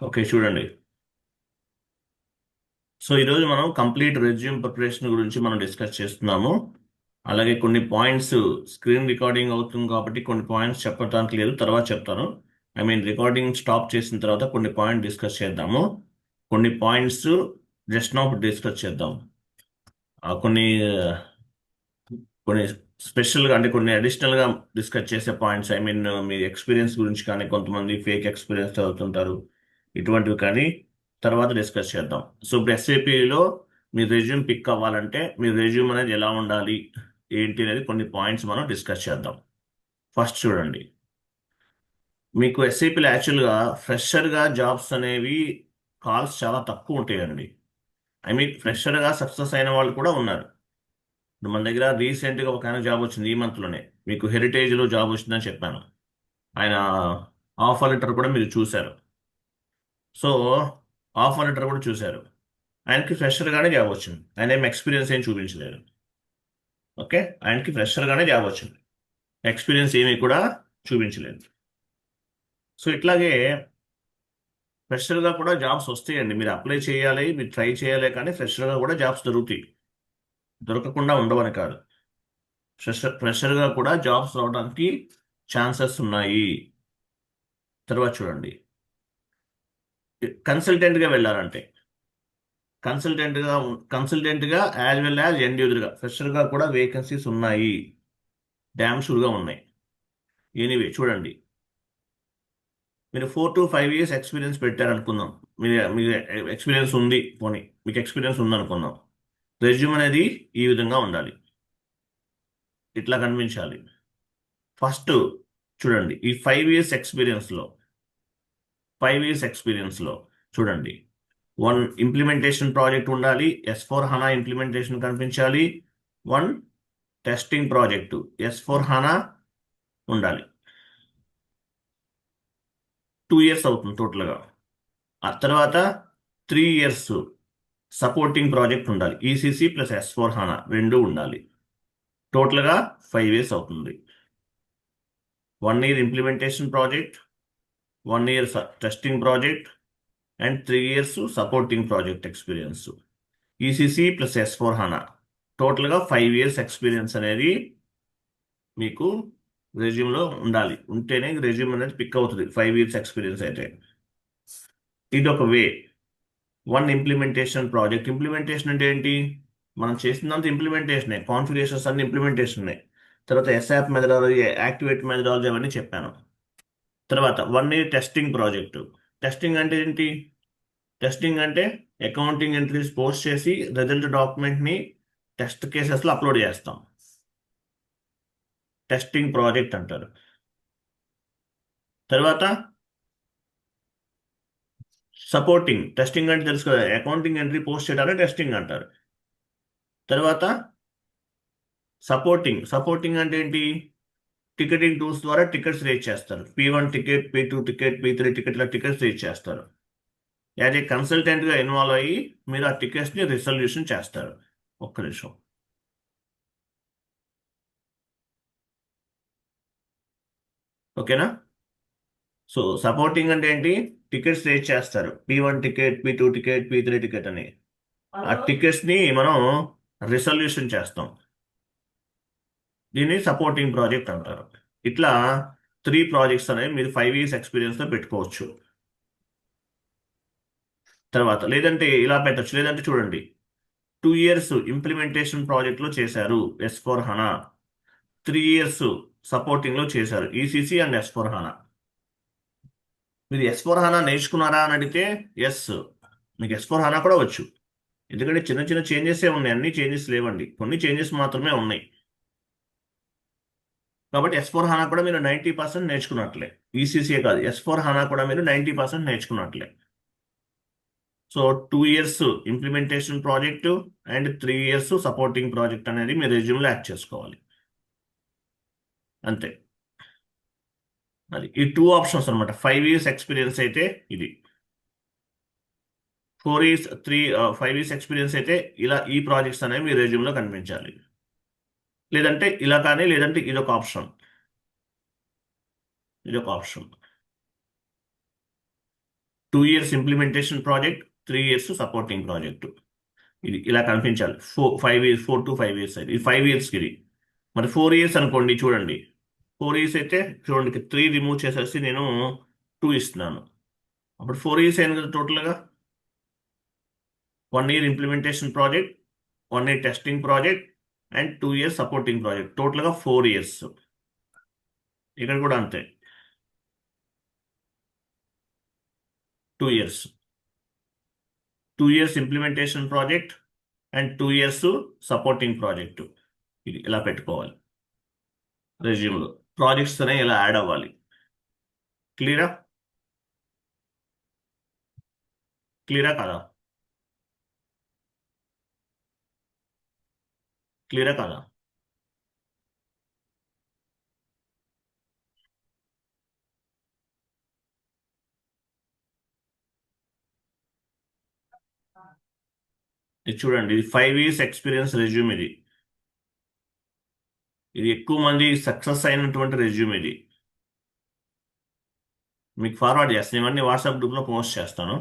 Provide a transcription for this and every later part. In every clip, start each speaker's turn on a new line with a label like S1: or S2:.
S1: Okay, చూడండి. So ఈరోజు మనం కంప్లీట్ రెజ్యూమ్ ప్రిపరేషన్ గురించి మనం డిస్కస్ చేస్తున్నాము. అలాగే కొన్ని పాయింట్స్ స్క్రీన్ రికార్డింగ్ అవుతుంది కాబట్టి కొన్ని పాయింట్స్ చెప్పడానికి లేదు, తర్వాత చెప్తాను. రికార్డింగ్ స్టాప్ చేసిన తర్వాత కొన్ని పాయింట్ డిస్కస్ చేద్దాము. కొన్ని పాయింట్స్ జస్ట్ నౌ డిస్కస్ చేద్దాం. కొన్ని కొన్ని స్పెషల్గా అంటే కొన్ని అడిషనల్గా డిస్కస్ చేసే పాయింట్స్, మీ ఎక్స్పీరియన్స్ గురించి కానీ, కొంతమంది ఫేక్ ఎక్స్పీరియన్స్ చదువుతుంటారు, ఇటువంటివి కానీ తర్వాత డిస్కస్ చేద్దాం. సో ఇప్పుడు ఎస్ఏపిలో మీ రెజ్యూమ్ పిక్ అవ్వాలంటే మీ రెజ్యూమ్ అనేది ఎలా ఉండాలి, ఏంటి అనేది కొన్ని పాయింట్స్ మనం డిస్కస్ చేద్దాం. ఫస్ట్ చూడండి, మీకు ఎస్ఏపిలో యాక్చువల్గా ఫ్రెషర్గా జాబ్స్ అనేవి కాల్స్ చాలా తక్కువ ఉంటాయండి. ఫ్రెషర్గా సక్సెస్ అయిన వాళ్ళు కూడా ఉన్నారు. ఇప్పుడు మన దగ్గర రీసెంట్గా ఒక ఆయన జాబ్ వచ్చింది ఈ మంత్లోనే. మీకు హెరిటేజ్లో జాబ్ వచ్చిందని చెప్పాను. ఆయన ఆఫర్ లెటర్ కూడా మీరు చూశారు. సో ఆఫర్ లెటర్ కూడా చూశారు. ఆయనకి ఫ్రెషర్గానే జాబ్ వచ్చింది. ఆయన ఏం ఎక్స్పీరియన్స్ ఏం చూపించలేదు. ఓకే, ఆయనకి ఫ్రెషర్గానే జాబ్ వచ్చింది, ఎక్స్పీరియన్స్ ఏమీ కూడా చూపించలేదు. సో ఇట్లాగే ఫ్రెషర్గా కూడా జాబ్స్ వస్తాయండి. మీరు అప్లై చేయాలి, మీరు ట్రై చేయాలి, కానీ ఫ్రెషర్గా కూడా జాబ్స్ దొరుకుతాయి. దొరకకుండా ఉండవని కాదు. ఫ్రెషర్గా కూడా జాబ్స్ రావడానికి ఛాన్సెస్ ఉన్నాయి. తర్వాత చూడండి, కన్సల్టెంట్గా వెళ్ళాలంటే కన్సల్టెంట్గా కన్సల్టెంట్గా యాజ్ వెల్ యాజ్ ఎండ్ యూజర్గా ఫ్రెషర్గా కూడా వేకెన్సీస్ ఉన్నాయి, డ్యామ్ షూర్గా ఉన్నాయి. ఎనీవే చూడండి, మీరు 4 to 5 years ఎక్స్పీరియన్స్ పెట్టారనుకుందాం. మీ ఎక్స్పీరియన్స్ ఉంది, పోనీ మీకు ఎక్స్పీరియన్స్ ఉందనుకుందాం. రెజ్యూమ్ అనేది ఈ విధంగా ఉండాలి, ఇట్లా కనిపించాలి. ఫస్ట్ చూడండి, ఈ 5 years ఎక్స్పీరియన్స్లో 5 years ఎక్స్పీరియన్స్లో చూడండి, 1 ఇంప్లిమెంటేషన్ ప్రాజెక్ట్ ఉండాలి, S/4HANA ఇంప్లిమెంటేషన్ కనిపించాలి. 1 టెస్టింగ్ ప్రాజెక్టు S/4HANA ఉండాలి. 2 years అవుతుంది టోటల్గా. ఆ తర్వాత 3 years సపోర్టింగ్ ప్రాజెక్ట్ ఉండాలి, ఈసీసీ ప్లస్ S/4HANA రెండు ఉండాలి. టోటల్గా 5 years అవుతుంది. 1 year implementation project, 1 year testing project and 3 years supporting project experience, ECC plus S/4HANA. టోటల్గా 5 years ఎక్స్పీరియన్స్ అనేది మీకు రెజ్యూమ్లో ఉండాలి. ఉంటేనే రెజ్యూమ్ అనేది పిక్ అవుతుంది 5 years ఎక్స్పీరియన్స్ అయితే. ఇది ఒక వే. 1 ఇంప్లిమెంటేషన్ ప్రాజెక్ట్. ఇంప్లిమెంటేషన్ అంటే ఏంటి? మనం చేసినంత ఇంప్లిమెంటేషనే, కాన్ఫిగరేషన్స్ అన్ని ఇంప్లిమెంటేషనే. తర్వాత ఎస్ఆప్ మెథడాలజీ, యాక్టివేట్ మెథడాలజీ అవన్నీ చెప్పాను. తర్వాత 1 year టెస్టింగ్ ప్రాజెక్టు. టెస్టింగ్ అంటే ఏంటి? టెస్టింగ్ అంటే అకౌంటింగ్ ఎంట్రీస్ పోస్ట్ చేసి రిజల్ట్ డాక్యుమెంట్ని టెస్ట్ కేసెస్లో అప్లోడ్ చేస్తాం, టెస్టింగ్ ప్రాజెక్ట్ అంటారు. తర్వాత సపోర్టింగ్. టెస్టింగ్ అంటే తెలుసు కదా, అకౌంటింగ్ ఎంట్రీ పోస్ట్ చేయడానికి టెస్టింగ్ అంటారు. తర్వాత సపోర్టింగ్ అంటే ఏంటి? టికెటింగ్ టూల్స్ ద్వారా టికెట్స్ రేట్ చేస్తారు. P1 ticket, P2 ticket, P3 ticket, ఇలా టికెట్స్ రేట్ చేస్తారు. యాజ్ ఏ కన్సల్టెంట్గా ఇన్వాల్వ్ అయ్యి మీరు ఆ టికెట్స్ని రిజల్యూషన్ చేస్తారు. ఒక్క నిమిషం. ఓకేనా? సో సపోర్టింగ్ అంటే ఏంటి? టికెట్స్ రేట్ చేస్తారు. P1 ticket, P2 ticket, P3 ticket అని. ఆ టికెట్స్ని మనం రిజల్యూషన్ చేస్తాం. దీన్ని సపోర్టింగ్ ప్రాజెక్ట్ అంటారు. ఇట్లా 3 ప్రాజెక్ట్స్ అనేవి మీరు 5 years ఎక్స్పీరియన్స్తో పెట్టుకోవచ్చు. తర్వాత లేదంటే ఇలా పెట్టచ్చు. లేదంటే చూడండి, 2 years ఇంప్లిమెంటేషన్ ప్రాజెక్ట్లో చేశారు S/4HANA, 3 years సపోర్టింగ్లో చేశారు ఈసీసీ అండ్ S/4HANA. మీరు S/4HANA నేర్చుకున్నారా అని అడిగితే ఎస్, మీకు S/4HANA కూడా వచ్చు. ఎందుకంటే చిన్న చిన్న చేంజెసే ఉన్నాయి, అన్ని చేంజెస్ లేవండి, కొన్ని చేంజెస్ మాత్రమే ఉన్నాయి. కాబట్టి S/4HANA కూడా మీరు 90% నేర్చుకున్నట్లే. ఈసీసీ కాదు, S/4HANA కూడా మీరు 90% నేర్చుకున్నట్లే. So 2 years implementation project and 3 years supporting project అనేది మీ రెజ్యూమ్లో యాడ్ చేసుకోవాలి. అంతే. అది ఈ 2 ఆప్షన్స్ అనమాట. 5 years ఎక్స్పీరియన్స్ అయితే ఇది, 5 years ఎక్స్పీరియన్స్ అయితే ఇలా ఈ ప్రాజెక్ట్స్ అనేవి మీ రెజ్యూమ్లో కనిపించాలి. లేదంటే ఇలా కానీ, లేదంటే ఇదొక ఆప్షన్. ఇదొక option. 2 years implementation project, 3 years supporting project. ఇది ఇలా కనిపించాలి. 5 years, 4 to 5 years అయితే ఇది 5 yearsకి ఇది. మరి 4 years అనుకోండి, చూడండి 4 years అయితే చూడండి 3 రిమూవ్ చేసేసి నేను 2 ఇస్తున్నాను. అప్పుడు 4 years అయింది కదా టోటల్గా. 1 year implementation project, 1 year testing project and 2 years supporting project, టోటల్గా 4 years. ఇక్కడ కూడా అంతే, 2 years. 2 years implementation project and 2 years supporting project. ఇది ఇలా పెట్టుకోవాలి రెజ్యూమ్లో. ప్రాజెక్ట్స్ అనేవి ఇలా యాడ్ అవ్వాలి. క్లియరా? క్లియరా కదా? క్లియరా కదా? ఇది చూడండి, ఇది 5 years ఎక్స్పీరియన్స్ రెజ్యూమ్. ఇది ఇది ఎక్కువ మంది సక్సెస్ అయినటువంటి రెజ్యూమ్. ఇది మీకు ఫార్వర్డ్ చేస్తాను, ఇవన్నీ వాట్సాప్ గ్రూప్లో పోస్ట్ చేస్తాను.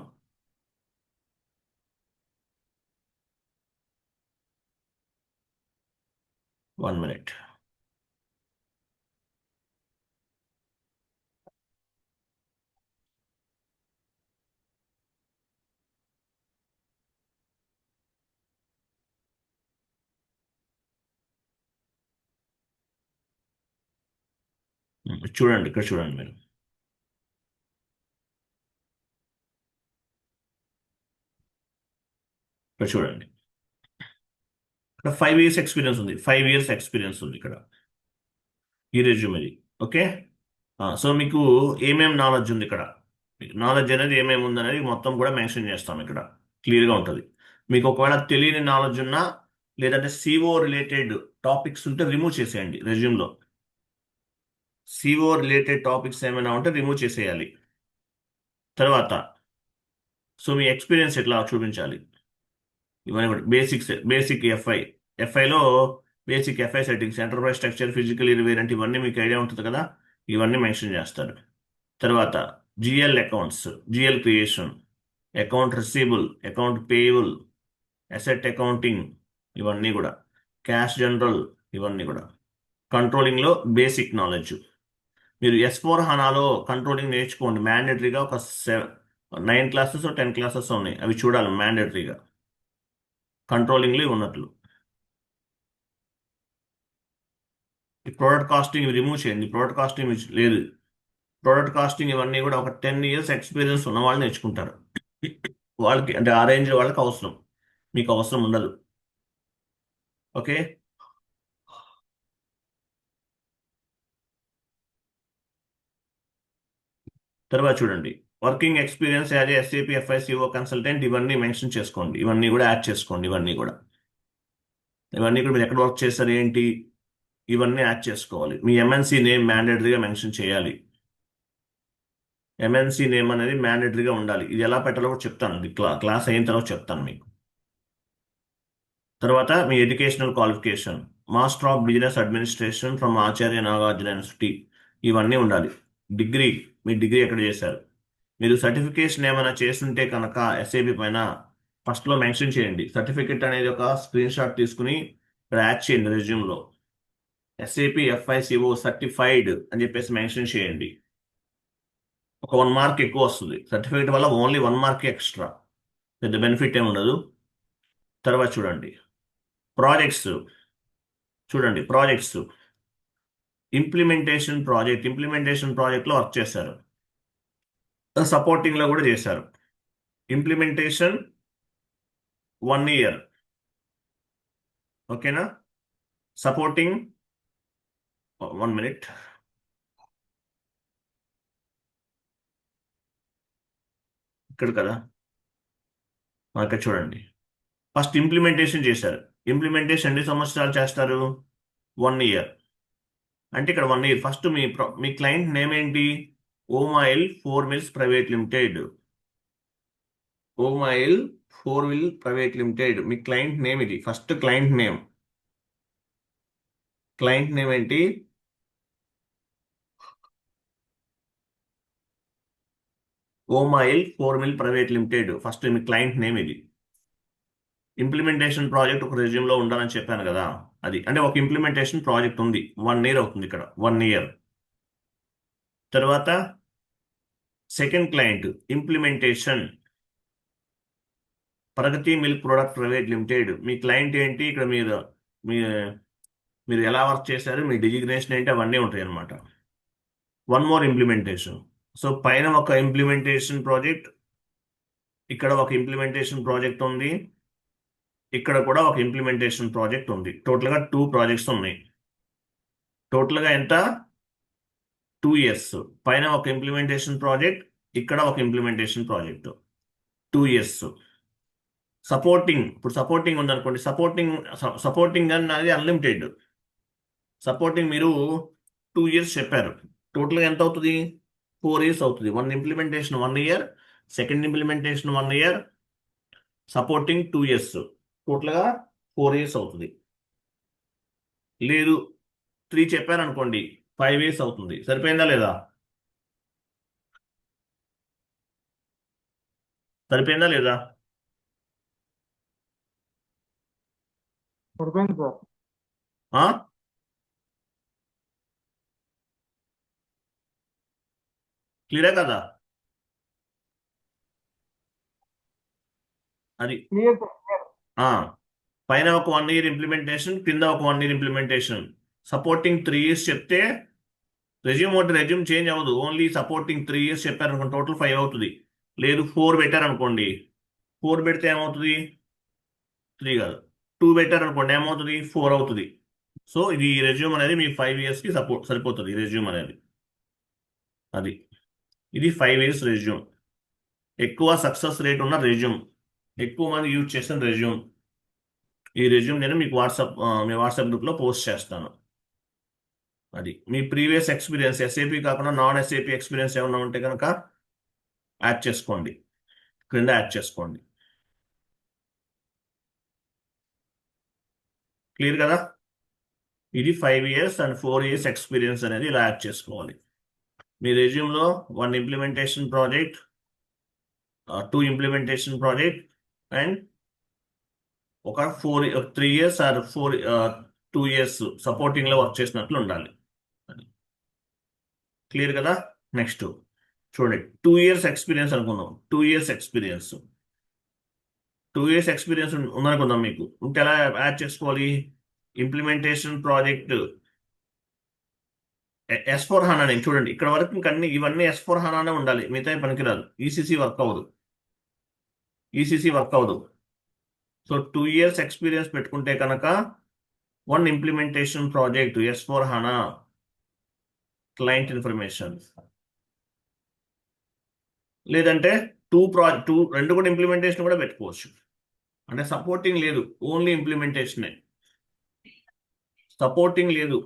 S1: One minute. చూడండి, ఇక్కడ చూడండి మీరు. ఇక్కడ చూడండి, ఇక్కడ 5 years ఎక్స్పీరియన్స్ ఉంది. 5 years ఎక్స్పీరియన్స్ ఉంది ఇక్కడ ఈ రెజ్యూమ్ ఇది. ఓకే. సో మీకు ఏమేం నాలెడ్జ్ ఉంది ఇక్కడ, మీకు నాలెడ్జ్ అనేది ఏమేమి ఉంది అనేది మొత్తం కూడా మెన్షన్ చేస్తాం ఇక్కడ. క్లియర్గా ఉంటుంది. మీకు ఒకవేళ తెలియని నాలెడ్జ్ ఉన్నా లేదంటే సిఓ రిలేటెడ్ టాపిక్స్ ఉంటే రిమూవ్ చేసేయండి రెజ్యూమ్లో. సిఓ రిలేటెడ్ టాపిక్స్ ఏమైనా ఉంటే రిమూవ్ చేసేయాలి. తర్వాత సో మీ ఎక్స్పీరియన్స్ ఎట్లా చూపించాలి, ఇవన్నీ కూడా బేసిక్ ఎఫ్ఐలో basic FI settings, enterprise structure, fiscal year variant, ఇవన్నీ మీకు ఐడియా ఉంటుంది కదా, ఇవన్నీ మెన్షన్ చేస్తారు. తర్వాత GL accounts, GL creation, account receivable, account payable, asset accounting, ఇవన్నీ కూడా క్యాష్ జనరల్, ఇవన్నీ కూడా కంట్రోలింగ్లో బేసిక్ నాలెడ్జ్. మీరు S/4HANAలో కంట్రోలింగ్ నేర్చుకోండి మ్యాండేటరీగా. ఒక 9 classes 10 classes ఉన్నాయి, అవి చూడాలి మ్యాండేటరీగా కంట్రోలింగ్లో ఉన్నట్లు. ఈ ప్రోడక్ట్ కాస్టింగ్ రిమూవ్ చేయండి, ప్రోడక్ట్ కాస్టింగ్ లేదు. ప్రోడక్ట్ కాస్టింగ్ ఇవన్నీ కూడా ఒక 10 years ఎక్స్పీరియన్స్ ఉన్న వాళ్ళు నేర్చుకుంటారు. వాళ్ళకి అంటే ఆ రేంజ్ వాళ్ళకి అవసరం, మీకు అవసరం ఉండదు. ఓకే. తర్వాత చూడండి, working experience as SAP FICO consultant, ఇవన్నీ మెన్షన్ చేసుకోండి, ఇవన్నీ కూడా యాడ్ చేసుకోండి. ఇవన్నీ కూడా మీరు ఎక్కడ వర్క్ చేస్తారు ఏంటి, ఇవన్నీ యాడ్ చేసుకోవాలి. మీ MNC నేమ్ మ్యాండేటరీగా మెన్షన్ చేయాలి. MNC నేమ్ అనేది మ్యాండేటరీగా ఉండాలి. ఇది ఎలా పెట్టాలో కూడా చెప్తాను, ఇది క్లాస్ అయిన తర్వాత చెప్తాను మీకు. తర్వాత మీ educational qualification, master of business administration from Acharya Nagarjuna university, ఇవన్నీ ఉండాలి. డిగ్రీ, మీ డిగ్రీ ఎక్కడ చేశారు. మీరు సర్టిఫికేషన్ ఏమైనా చేస్తుంటే కనుక SAP పైన ఫస్ట్లో మెన్షన్ చేయండి. సర్టిఫికేట్ అనేది ఒక స్క్రీన్ షాట్ తీసుకుని యాడ్ చేయండి రెజ్యూమ్లో. SAP FICO సర్టిఫైడ్ అని చెప్పేసి మెన్షన్ చేయండి. ఒక 1 mark ఎక్కువ వస్తుంది. సర్టిఫికేట్ వల్ల ఓన్లీ 1 mark ఎక్స్ట్రా, పెద్ద బెనిఫిట్ ఏమి ఉండదు. తర్వాత చూడండి ప్రాజెక్ట్స్, ఇంప్లిమెంటేషన్ ప్రాజెక్ట్లో వర్క్ చేశారు, సపోర్టింగ్లో కూడా చేశారు. ఇంప్లిమెంటేషన్ 1 year, ఓకేనా. Supporting 1 minute. ఇక్కడ కదా, ఇక్కడ చూడండి, ఫస్ట్ ఇంప్లిమెంటేషన్ చేశారు. ఇంప్లిమెంటేషన్ ఎన్ని సంవత్సరాలు చేస్తారు, 1 year. అంటే ఇక్కడ 1 year. ఫస్ట్ మీ క్లయింట్ నేమ్ ఏంటి, ఓమాయిల్ 4 Mills ప్రైవేట్ లిమిటెడ్. ఓమాయిల్ 4 Mill ప్రైవేట్ లిమిటెడ్, మీ క్లయింట్ నేమ్ ఇది. ఫస్ట్ క్లయింట్ నేమ్ ఏంటి, ఓమాయిల్ 4 మిల్ ప్రైవేట్ లిమిటెడ్. ఫస్ట్ మీ క్లయింట్ నేమ్ ఇది. ఇంప్లిమెంటేషన్ ప్రాజెక్ట్ ఒక రెజ్యూమ్లో ఉండాలని చెప్పాను కదా, అది అంటే ఒక ఇంప్లిమెంటేషన్ ప్రాజెక్ట్ ఉంది, 1 ఇయర్ అవుతుంది ఇక్కడ, 1 ఇయర్. తర్వాత సెకండ్ క్లయింట్ ఇంప్లిమెంటేషన్ ప్రగతి మిల్క్ ప్రొడక్ట్ ప్రైవేట్ లిమిటెడ్. మీ క్లయింట్ ఏంటి, ఇక్కడ మీరు మీ మీరు ఎలా వర్క్ చేశారు, మీ డిజిగ్నేషన్ ఏంటి, అవన్నీ ఉంటాయి అన్నమాట. 1 మోర్ ఇంప్లిమెంటేషన్. సో పైన ఒక ఇంప్లిమెంటేషన్ ప్రాజెక్ట్, ఇక్కడ ఒక ఇంప్లిమెంటేషన్ ప్రాజెక్ట్ ఉంది, ఇక్కడ కూడా ఒక ఇంప్లిమెంటేషన్ ప్రాజెక్ట్ ఉంది. టోటల్గా 2 ప్రాజెక్ట్స్ ఉన్నాయి. టోటల్గా ఎంత, 2 ఇయర్స్. పైన ఒక ఇంప్లిమెంటేషన్ ప్రాజెక్ట్, ఇక్కడ ఒక ఇంప్లిమెంటేషన్ ప్రాజెక్ట్, 2 ఇయర్స్. సపోర్టింగ్, ఇప్పుడు సపోర్టింగ్ ఉందనుకోండి, సపోర్టింగ్ అన్నది అన్లిమిటెడ్. సపోర్టింగ్ మీరు 2 ఇయర్స్ చెప్పారు, టోటల్గా ఎంత అవుతుంది, 4 ఇయర్స్ అవుతుంది. 1 implementation 1 year, second implementation 1 year, supporting 2 years, టోటల్గా 4 ఇయర్స్ అవుతుంది. లేదు 3 చెప్పారు అనుకోండి, 5 ఇయర్స్ అవుతుంది. సరిపోయిందా లేదా, సరిపోయిందా లేదా?
S2: సరిపోయింది సార్.
S1: ఆ? క్లియరే కదా? అది
S2: క్లియర్ సార్.
S1: ఆ పైన ఒక 1 ఇయర్ ఇంప్లిమెంటేషన్, కింద ఒక 1 ఇయర్ ఇంప్లిమెంటేషన్. సపోర్టింగ్ 3 ఇయర్స్ చెప్తే రెజ్యూమ్ చేంజ్ అవ్వదు, ఓన్లీ సపోర్టింగ్ 3 ఇయర్స్ చెప్పారు అనుకోండి, టోటల్ 5 అవుతుంది. లేదు 4 పెట్టారు అనుకోండి, 4 పెడితే ఏమవుతుంది, 3 కాదు 2 పెట్టారు అనుకోండి, ఏమవుతుంది, 4 అవుతుంది. సో ఇది రెజ్యూమ్ అనేది మీ 5 ఇయర్స్కి సరిపోతుంది ఈ రెజ్యూమ్ అనేది. అది ఇది 5 ఇయర్స్ రెజ్యూమ్. ఎక్కువ సక్సెస్ రేట్ ఉన్న రెజ్యూమ్, ఎక్కువ మంది యూజ్ చేసిన రెజ్యూమ్. ఈ రెజ్యూమ్ నేను మీకు మీ వాట్సాప్ గ్రూప్లో పోస్ట్ చేస్తాను. అది మీ ప్రీవియస్ ఎక్స్పీరియన్స్, ఎస్ఏపి కాకుండా నాన్ ఎస్ఏపి ఎక్స్పీరియన్స్ ఏమన్నా ఉంటే కనుక యాడ్ చేసుకోండి, క్రింద యాడ్ చేసుకోండి. క్లియర్ కదా? ఇది 5 ఇయర్స్ అండ్ 4 ఇయర్స్ ఎక్స్పీరియన్స్ అనేది ఇలా యాడ్ చేసుకోవాలి. మీ రెజ్యూమ్లో 1 implementation project, 2 implementation project and ఒక 3 ఇయర్స్ ఆర్ 2 ఇయర్స్ సపోర్టింగ్లో వర్క్ చేసినట్లు ఉండాలి. క్లియర్ కదా? నెక్స్ట్ చూడండి, 2 ఇయర్స్ ఎక్స్పీరియన్స్ అనుకుందాం. 2 ఇయర్స్ ఎక్స్పీరియన్స్ ఉందనుకుందాం మీకు. ఉంటే ఎలా యాడ్ చేసుకోవాలి, ఇంప్లిమెంటేషన్ ప్రాజెక్ట్ S4 HANA. చూడండి ఇక్కడ వరకు ఇంకా ఇవన్నీ S4 HANA ఉండాలి, మిగతా పనికిరాదు. ఈసీసీ వర్క్ అవ్వదు. సో 2 ఇయర్స్ ఎక్స్పీరియన్స్ పెట్టుకుంటే కనుక 1 implementation project S4 HANA client information. లేదంటే 2 కూడా ఇంప్లిమెంటేషన్ కూడా పెట్టుకోవచ్చు. అంటే సపోర్టింగ్ లేదు, ఓన్లీ ఇంప్లిమెంటేషనే. సపోర్టింగ్ లేదు,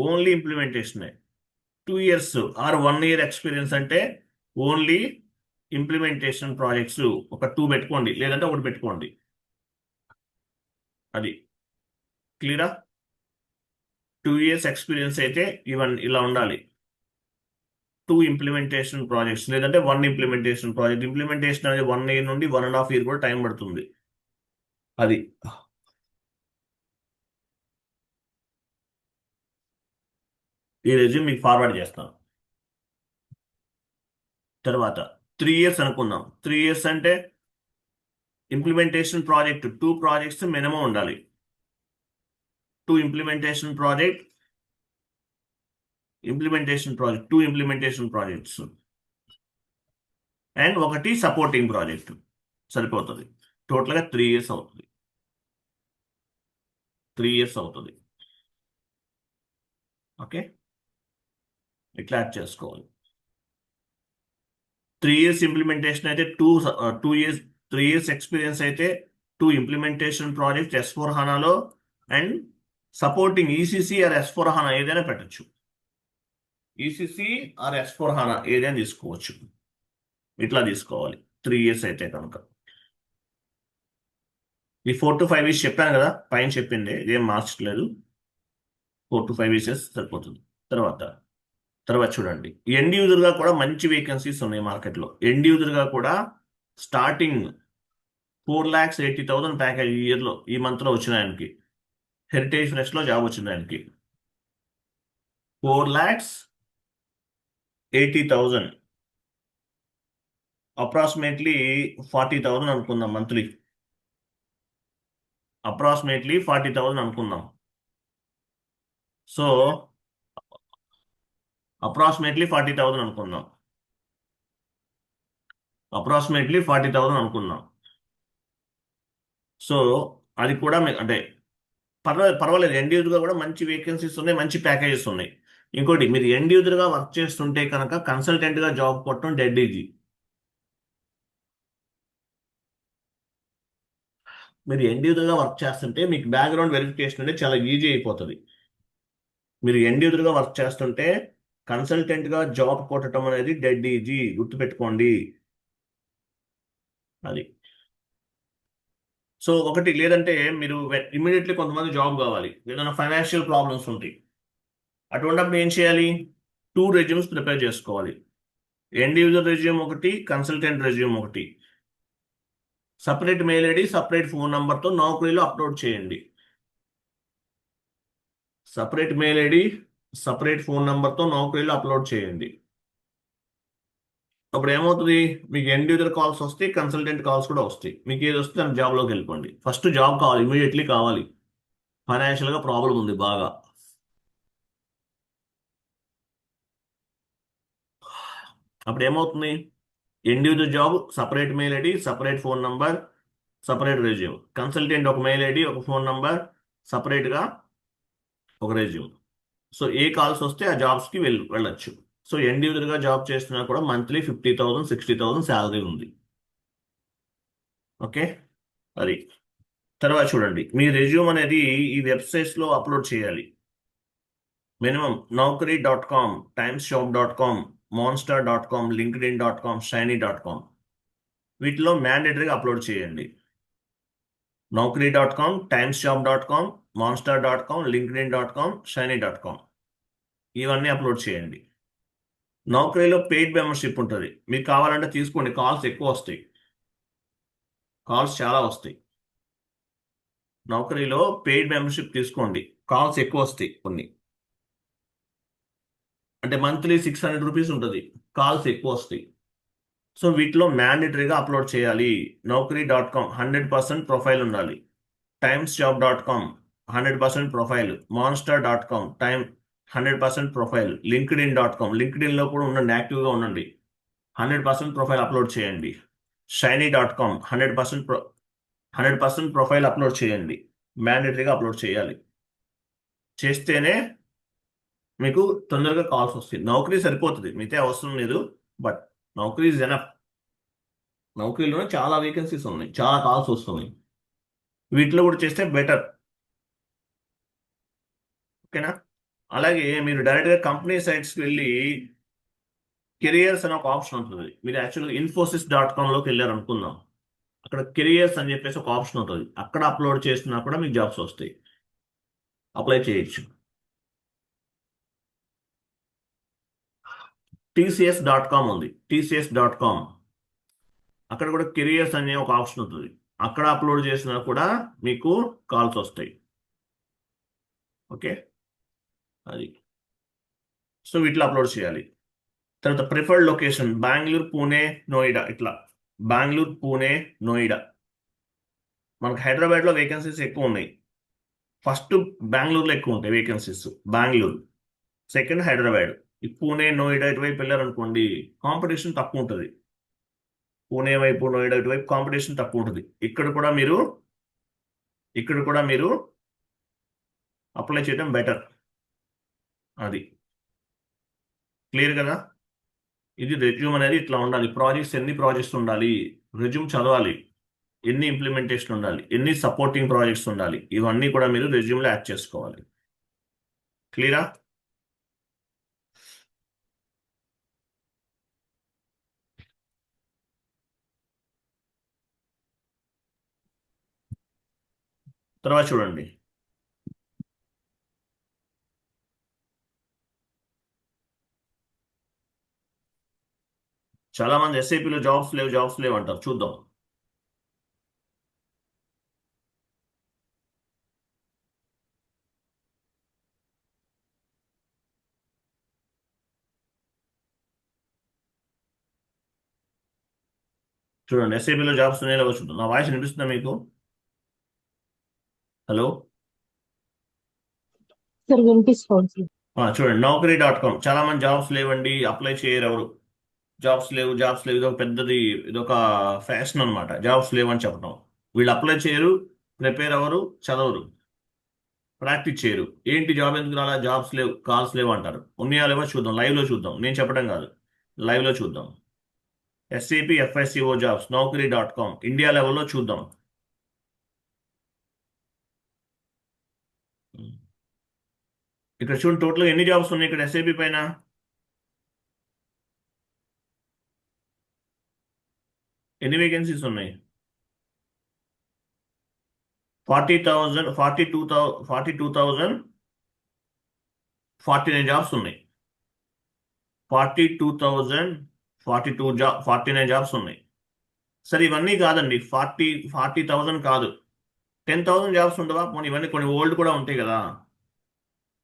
S1: ఓన్లీ ఇంప్లిమెంటేషనే. 2 ఇయర్స్ ఆర్ 1 ఇయర్ ఎక్స్పీరియన్స్ అంటే ఓన్లీ ఇంప్లిమెంటేషన్ ప్రాజెక్ట్స్ ఒక 2 పెట్టుకోండి, లేదంటే 1 పెట్టుకోండి. అది క్లియరా? 2 ఇయర్స్ ఎక్స్పీరియన్స్ అయితే ఇలా ఉండాలి. 2 ఇంప్లిమెంటేషన్ ప్రాజెక్ట్స్, లేదంటే 1 ఇంప్లిమెంటేషన్ ప్రాజెక్ట్. ఇంప్లిమెంటేషన్ అనేది 1 ఇయర్ నుండి 1.5 ఇయర్ కూడా టైం పడుతుంది. అది ఈ రెజ్యూమ్ మీకు ఫార్వర్డ్ చేస్తాను. తర్వాత 3 ఇయర్స్ అనుకుందాం. 3 ఇయర్స్ అంటే ఇంప్లిమెంటేషన్ ప్రాజెక్ట్ 2 ప్రాజెక్ట్స్ మినిమం ఉండాలి. 2 implementation project, 2 implementation projects and 1 supporting project సరిపోతుంది. టోటల్గా 3 ఇయర్స్ అవుతుంది. 3 ఇయర్స్ అవుతుంది. ఓకే, ఇట్లా యాడ్ చేసుకోవాలి. 3 ఇయర్స్ ఇంప్లిమెంటేషన్ అయితే 2 ఇయర్స్, 3 ఇయర్స్ ఎక్స్పీరియన్స్ అయితే 2 ఇంప్లిమెంటేషన్ ప్రాజెక్ట్ S4 HANAలో and supporting ECC or S4 HANA ఏదైనా పెట్టచ్చు. ఈసీసీ ఆర్ S4 HANA ఏదైనా తీసుకోవచ్చు. ఇట్లా తీసుకోవాలి 3 ఇయర్స్ అయితే కనుక. ఈ 4 to 5 వీక్స్ చెప్పాను కదా, పైన చెప్పింది ఇదేం మార్చట్లేదు. 4 to 5 వీక్స్ సరిపోతుంది. తర్వాత తర్వాత చూడండి, ఎండ్ యూజర్గా కూడా మంచి వేకెన్సీస్ ఉన్నాయి మార్కెట్లో. ఎండ్ యూజర్గా కూడా స్టార్టింగ్ 4,80,000 ప్యాకేజ్ ఇయర్లో ఈ మంత్లో వచ్చిన ఆయనకి, హెరిటేజ్ ఫ్రెష్లో జాబ్ వచ్చింది ఆయనకి. 4,80,000, అప్రాక్సిమేట్లీ 40,000 అనుకుందాం మంత్లీ. అప్రాక్సిమేట్లీ 40,000 అనుకుందాం. సో అప్రాక్సిమేట్లీ 40,000 అనుకుందాం. అప్రాక్సిమేట్లీ 40,000 అనుకుందాం. సో అది కూడా అంటే పర్వాలేదు, ఎండ్ యూజర్గా కూడా మంచి వేకెన్సీస్ ఉన్నాయి, మంచి ప్యాకేజెస్ ఉన్నాయి. ఇంకోటి, మీరు ఎండ్ యూజర్గా వర్క్ చేస్తుంటే కనుక కన్సల్టెంట్గా జాబ్ కొట్టడం డెడ్ ఈజీ. మీరు ఎండ్ యూజర్గా వర్క్ చేస్తుంటే మీకు బ్యాక్గ్రౌండ్ వెరిఫికేషన్ అంటే చాలా ఈజీ అయిపోతుంది. మీరు ఎండ్ యూజర్గా వర్క్ చేస్తుంటే కన్సల్టెంట్గా జాబ్ కొట్టడం అనేది డెడ్ ఈజీ, గుర్తుపెట్టుకోండి. అది. సో ఒకటి, లేదంటే మీరు ఇమీడియట్లీ కొంతమంది జాబ్ కావాలి, ఏదైనా ఫైనాన్షియల్ ప్రాబ్లమ్స్ ఉంటాయి. అటువంటిప్పుడు ఏం చేయాలి? 2 రెజ్యూమ్స్ ప్రిపేర్ చేసుకోవాలి. ఎండ్ యూజర్ రెజ్యూమ్ ఒకటి, కన్సల్టెంట్ రెజ్యూమ్ ఒకటి. Separate mail ID, separate phone నంబర్తో నౌకరీలో అప్లోడ్ చేయండి. Separate mail ID, separate phone నంబర్తో నౌకరీలో అప్లోడ్ చేయండి. అప్పుడు ఏమవుతుంది? మీకు ఎండ్ యూజర్ కాల్స్ వస్తాయి, కన్సల్టెంట్ కాల్స్ కూడా వస్తాయి. మీకు ఏది వస్తే దాని జాబ్లోకి వెళ్ళిపోండి. ఫస్ట్ జాబ్ కావాలి, ఇమీడియట్లీ కావాలి. ఫైనాన్షియల్గా ప్రాబ్లం ఉంది బాగా. అప్పుడు ఏమవుతుంది? End user job, separate mail ID, separate phone number, separate resume. Consultant ఒక మెయిల్ ఐడి, ఒక ఫోన్ నంబర్, సపరేట్గా ఒక రెజ్యూమ్. సో ఏ కాల్స్ వస్తే ఆ జాబ్స్కి వెళ్ళొచ్చు. సో ఎండ్ యూజర్గా జాబ్ చేస్తున్నా కూడా మంత్లీ 50,000, 60,000 శాలరీ ఉంది. ఓకే, అది. తర్వాత చూడండి, మీ రెజ్యూమ్ అనేది ఈ వెబ్సైట్స్లో అప్లోడ్ చేయాలి. Minimum Naukri.com, timesjob.com, monster.com, linkedin.com, shiny.com, వీటిలో మ్యాండేటరీగా అప్లోడ్ చేయండి. Naukri.com, timesjob.com, monster.com, linkedin.com, shiny.com, ఇవన్నీ అప్లోడ్ చేయండి. నౌకరీలో పెయిడ్ మెంబర్షిప్ ఉంటుంది, మీకు కావాలంటే తీసుకోండి. కాల్స్ ఎక్కువ వస్తాయి, కాల్స్ చాలా వస్తాయి. నౌకరీలో పెయిడ్ మెంబర్షిప్ తీసుకోండి, కాల్స్ ఎక్కువ వస్తాయి కొన్ని. అంటే మంత్లీ 600 రూపీస్ ఉంటుంది, కాల్స్ ఎక్కువ వస్తాయి. సో వీటిలో మ్యాండేటరీగా అప్లోడ్ చేయాలి. Naukri.com 100% ప్రొఫైల్ ఉండాలి. timesjob.com 100% profile. monster.com 100% profile. linkedin.com, లింక్డ్ఇన్లో కూడా ఉండండి, యాక్టివ్గా ఉండండి. 100% ప్రొఫైల్ అప్లోడ్ చేయండి. shiny.com 100% ప్రొఫైల్ అప్లోడ్ చేయండి. మ్యాండేటరీగా అప్లోడ్ చేయాలి. చేస్తేనే మీకు తొందరగా కాల్స్ వస్తాయి. నౌకరీ సరిపోతుంది, మిగతా అవసరం లేదు. But Naukri is enough. నౌకరీలోనే చాలా వేకెన్సీస్ ఉన్నాయి, చాలా కాల్స్ వస్తున్నాయి. వీటిలో కూడా చేస్తే బెటర్. ఓకేనా? అలాగే మీరు డైరెక్ట్గా కంపెనీ సైట్స్కి వెళ్ళి కెరియర్స్ అనే ఒక ఆప్షన్ ఉంటుంది. మీరు యాక్చువల్గా Infosys.com లోకి వెళ్ళారు అనుకుందాం. అక్కడ కెరియర్స్ అని చెప్పేసి ఒక ఆప్షన్ ఉంటుంది. అక్కడ అప్లోడ్ చేసినా కూడా మీకు జాబ్స్ వస్తాయి, అప్లై చేయొచ్చు. TCS.com ఉంది, TCS.com, అక్కడ కూడా కెరియర్స్ అనే ఒక ఆప్షన్ ఉంటుంది. అక్కడ అప్లోడ్ చేసినా కూడా మీకు కాల్స్ వస్తాయి. ఓకే, అది. సో వీటిలో అప్లోడ్ చేయాలి. తర్వాత ప్రిఫర్డ్ లొకేషన్ బెంగళూరు, పూణే, నోయిడా, ఇట్లా. బెంగళూరు, పూణే, నోయిడా. మనకు హైదరాబాద్లో వేకెన్సీస్ ఎక్కువ ఉన్నాయి. ఫస్ట్ బెంగళూరులో ఎక్కువ ఉంటాయి వేకెన్సీస్, బెంగళూరు. సెకండ్ హైదరాబాద్. ఈ పూణే, నోయిడా ఇటువైపు వెళ్ళారనుకోండి, కాంపిటీషన్ తక్కువ ఉంటుంది. పూణే వైపు, నోయిడా ఇటువైపు కాంపిటీషన్ తక్కువ ఉంటుంది. ఇక్కడ కూడా మీరు అప్లై చేయడం బెటర్. అది క్లియర్ కదా? ఇది రెజ్యూమ్ అనేది ఇట్లా ఉండాలి. ఎన్ని ప్రాజెక్ట్స్ ఉండాలి, రెజ్యూమ్ చదవాలి. ఎన్ని ఇంప్లిమెంటేషన్ ఉండాలి, ఎన్ని సపోర్టింగ్ ప్రాజెక్ట్స్ ఉండాలి, ఇవన్నీ కూడా మీరు రెజ్యూమ్లో యాడ్ చేసుకోవాలి. క్లియరా? తర్వాత చూడండి, చాలా మంది ఎస్ఐపిలో జాబ్స్ లేవు అంటారు. చూద్దాం. చూడండి, ఎస్ఐపిలో జాబ్స్ ఉన్నాయో లేవో చూద్దాం. నా వాయిస్ వినిపిస్తుందా మీకు? హలో.
S2: సార్ వినిపిస్తోంది.
S1: చూడండి, Naukri.com, చాలా మంది జాబ్స్ లేవండి, అప్లై చేయరు ఎవరు. జాబ్స్ లేవు, ఇదొక పెద్దది, ఇదొక ఫ్యాషన్ అనమాట. జాబ్స్ లేవు అని చెప్పడం. వీళ్ళు అప్లై చేయరు, ప్రిపేర్ అవ్వరు, చదవరు, ప్రాక్టీస్ చేయరు. ఏంటి జాబ్ ఎందుకు రాలా? జాబ్స్ లేవు, కాల్స్ లేవు అంటారు. ఉన్నాయా లేవో చూద్దాం, లైవ్ లో చూద్దాం. నేను చెప్పడం కాదు, లైవ్ లో చూద్దాం. ఎస్ఏపి ఎఫ్ఎస్సిఓ జాబ్స్ Naukri.com ఇండియా లెవెల్లో చూద్దాం. ఇక్కడ చూడండి, టోటల్ ఎన్ని జాబ్స్ ఉన్నాయి ఇక్కడ ఎస్ఏపి పైన? ఎన్ని వేకెన్సీస్ ఉన్నాయి? 40,000, 49 జాబ్స్ ఉన్నాయి. 49 జాబ్స్ ఉన్నాయి. సరే, ఇవన్నీ కాదండి, 40,000 కాదు, 10,000 జాబ్స్ ఉండవా? పోనీ ఇవన్నీ కొన్ని ఓల్డ్ కూడా ఉంటాయి కదా.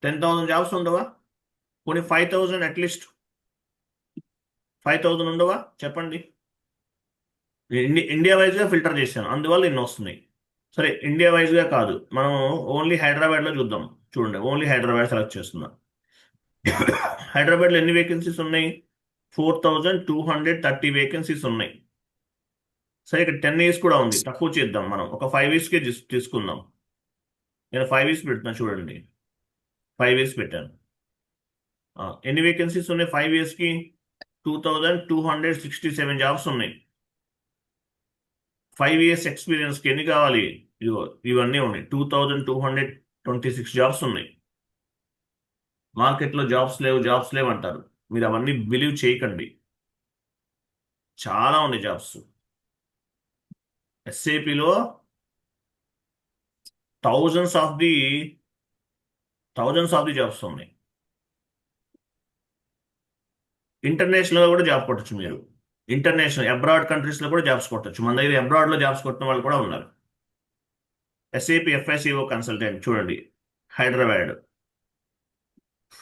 S1: 10,000 జాబ్స్ ఉండవా? పోనీ 5,000, అట్లీస్ట్ 5,000 ఉండవా? చెప్పండి. ఇండియా వైజ్గా ఫిల్టర్ చేశాను, అందువల్ల ఇన్ని వస్తున్నాయి. సరే, ఇండియా వైజ్గా కాదు, మనం ఓన్లీ హైదరాబాద్లో చూద్దాం. చూడండి, ఓన్లీ హైదరాబాద్ సెలెక్ట్ చేస్తున్నాం. హైదరాబాద్లో ఎన్ని వేకెన్సీస్ ఉన్నాయి? 4,230 వేకెన్సీస్ ఉన్నాయి. సరే, ఇక్కడ 10 ఇయర్స్ కూడా ఉంది, తక్కువ చేద్దాం. మనం ఒక 5 ఇయర్స్కే తీసుకుందాం. నేను 5 ఇయర్స్ పెడుతున్నా, చూడండి, 5 ఇయర్స్ పెట్టాను. ఎన్ని వేకెన్సీస్ ఉన్నాయి 5 ఇయర్స్కి? 2,267 జాబ్స్ ఉన్నాయి. 5 ఇయర్స్ ఎక్స్పీరియన్స్కి ఎన్ని కావాలి? ఇదిగో ఇవన్నీ ఉన్నాయి, 2,226 జాబ్స్ ఉన్నాయి. మార్కెట్లో జాబ్స్ లేవు అంటారు. మీరు అవన్నీ బిలీవ్ చేయకండి, చాలా ఉన్నాయి జాబ్స్. ఎస్ఏపిలో థౌజండ్స్ ఆఫ్ ది జాబ్స్ ఉన్నాయి. ఇంటర్నేషనల్ కూడా జాబ్ కొట్టచ్చు మీరు. ఇంటర్నేషనల్ అబ్రాడ్ కంట్రీస్లో కూడా జాబ్స్ కొట్టచ్చు. మన దగ్గర అబ్రాడ్లో జాబ్స్ కొట్టిన వాళ్ళు కూడా ఉన్నారు. ఎస్ఏపి ఎఫ్ఐసిఓ కన్సల్టెంట్ చూడండి, Hyderabad,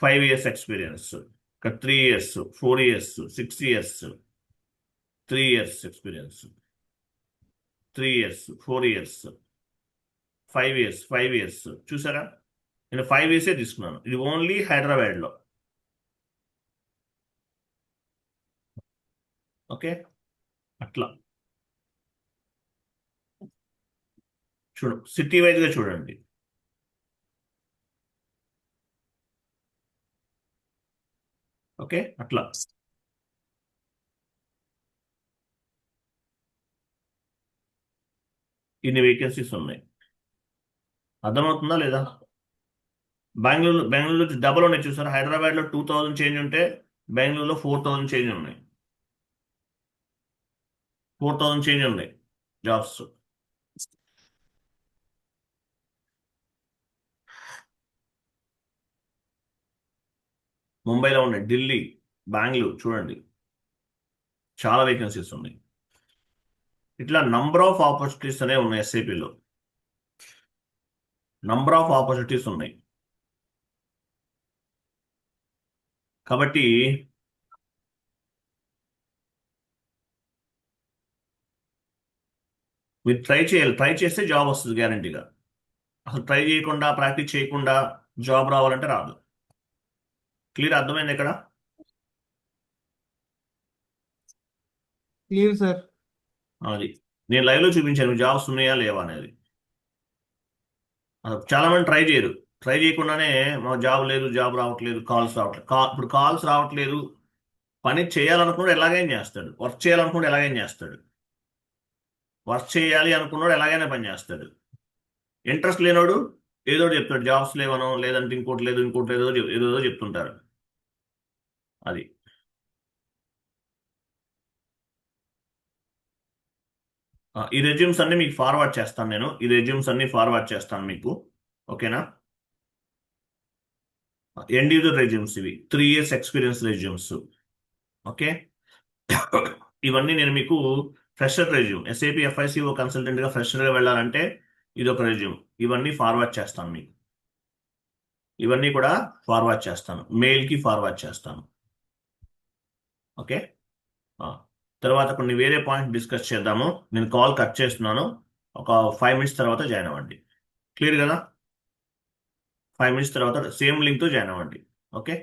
S1: 5 years experience, 3 years, 4 years, 6 years, 3 years experience, 3 years, 4 years, 5 years. చూసారా, నేను 5 ఇయర్సే తీసుకున్నాను. ఇది ఓన్లీ హైదరాబాద్లో. ఓకే, అట్లా సిటీ వైజ్గా చూడండి. ఓకే, అట్లా ఇన్ని వేకెన్సీస్ ఉన్నాయి. అర్థమవుతుందా లేదా? బెంగళూరులో డబల్ ఉన్నాయి, చూసారా? హైదరాబాద్లో 2,000 చేంజ్ ఉంటే బెంగళూరులో 4,000 చేంజ్ ఉన్నాయి. 4,000 చేంజ్ ఉన్నాయి జాబ్స్. ముంబైలో ఉన్నాయి, ఢిల్లీ, బెంగళూరు చూడండి, చాలా వేకెన్సీస్ ఉన్నాయి. ఇట్లా నంబర్ ఆఫ్ ఆపర్చునిటీస్ అనేవి ఉన్నాయి. ఎస్ఐపిలో నంబర్ ఆఫ్ ఆపర్చునిటీస్ ఉన్నాయి. కాబట్టి మీరు ట్రై చేస్తే జాబ్ వస్తుంది గ్యారంటీగా. అసలు ట్రై చేయకుండా, ప్రాక్టీస్ చేయకుండా జాబ్ రావాలంటే రాదు. క్లియర్, అర్థమైంది ఇక్కడ?
S2: Clear sir.
S1: అది నేను లైవ్లో చూపించాను, జాబ్స్ ఉన్నాయా లేవా అనేది. చాలా మంది ట్రై చేయరు, ట్రై చేయకుండానే మా జాబ్ లేదు, జాబ్ రావట్లేదు, కాల్స్ రావట్లేదు. ఇప్పుడు కాల్స్ రావట్లేదు, పని చేయాలనుకున్నాడు ఎలాగైనా చేస్తాడు, వర్క్ చేయాలనుకున్నాడు ఎలాగైనా చేస్తాడు, వర్క్ చేయాలి అనుకున్నాడు ఎలాగైనా పని చేస్తాడు. ఇంట్రెస్ట్ లేనోడు ఏదో ఒకటి చెప్తాడు, జాబ్స్ లేవనో, లేదంటే ఇంకోటి లేదు, ఏదో చెప్తుంటారు. అది ఈ రెజ్యూమ్స్ అన్ని మీకు ఫార్వర్డ్ చేస్తాను నేను. ఈ రెజ్యూమ్స్ అన్ని ఫార్వర్డ్ చేస్తాను మీకు. ఓకేనా? ఎండ్ యూజర్ రెజ్యూమ్స్ ఇవి 3 years ఎక్స్పీరియన్స్ రెజ్యూమ్స్. ఓకే. ఇవన్నీ నేను మీకు ఫ్రెషర్ రెజ్యూమ్, ఎస్ఏపి ఎఫ్ఐసిఓ కన్సల్టెంట్గా ఫ్రెషర్గా వెళ్ళాలంటే ఇది ఒక రెజ్యూమ్. ఇవన్నీ ఫార్వర్డ్ చేస్తాను మీకు. ఇవన్నీ కూడా ఫార్వర్డ్ చేస్తాను, మెయిల్కి ఫార్వర్డ్ చేస్తాను. ఓకే. ఆ. తర్వాత కొన్ని వేరే పాయింట్ డిస్కస్ చేద్దాము. నేను కాల్ కట్ చేస్తున్నాను. ఒక 5 minutes తర్వాత జాయిన్ అవ్వండి. క్లియర్ కదా? 5 minutes తర్వాత సేమ్ లింక్తో జాయిన్ అవ్వండి. ఓకే.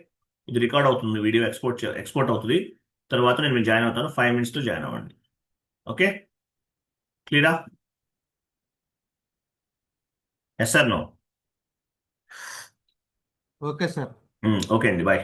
S1: ఇది రికార్డ్ అవుతుంది, వీడియో ఎక్స్పోర్ట్ అవుతుంది. తర్వాత నేను జాయిన్ అవుతాను. 5 minutesతో జాయిన్ అవ్వండి. ఓకే. క్లియరా? Yes sir, no?
S2: Okay sir.
S1: Okay అండి, బాయ్.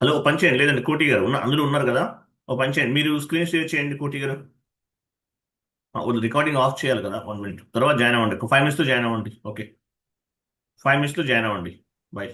S1: హలో, ఓ పని చేయండి. లేదండి, కోటి గారు అందులో ఉన్నారు కదా, ఓ పని చేయండి, మీరు స్క్రీన్ షేర్ చేయండి కోటి గారు. రికార్డింగ్ ఆఫ్ చేయాలి కదా, 1 minute తర్వాత జాయిన్ అవ్వండి. 5 minutesతో జాయిన్ అవ్వండి. ఓకే. 5 minutesతో జాయిన్ అవ్వండి. బాయ్.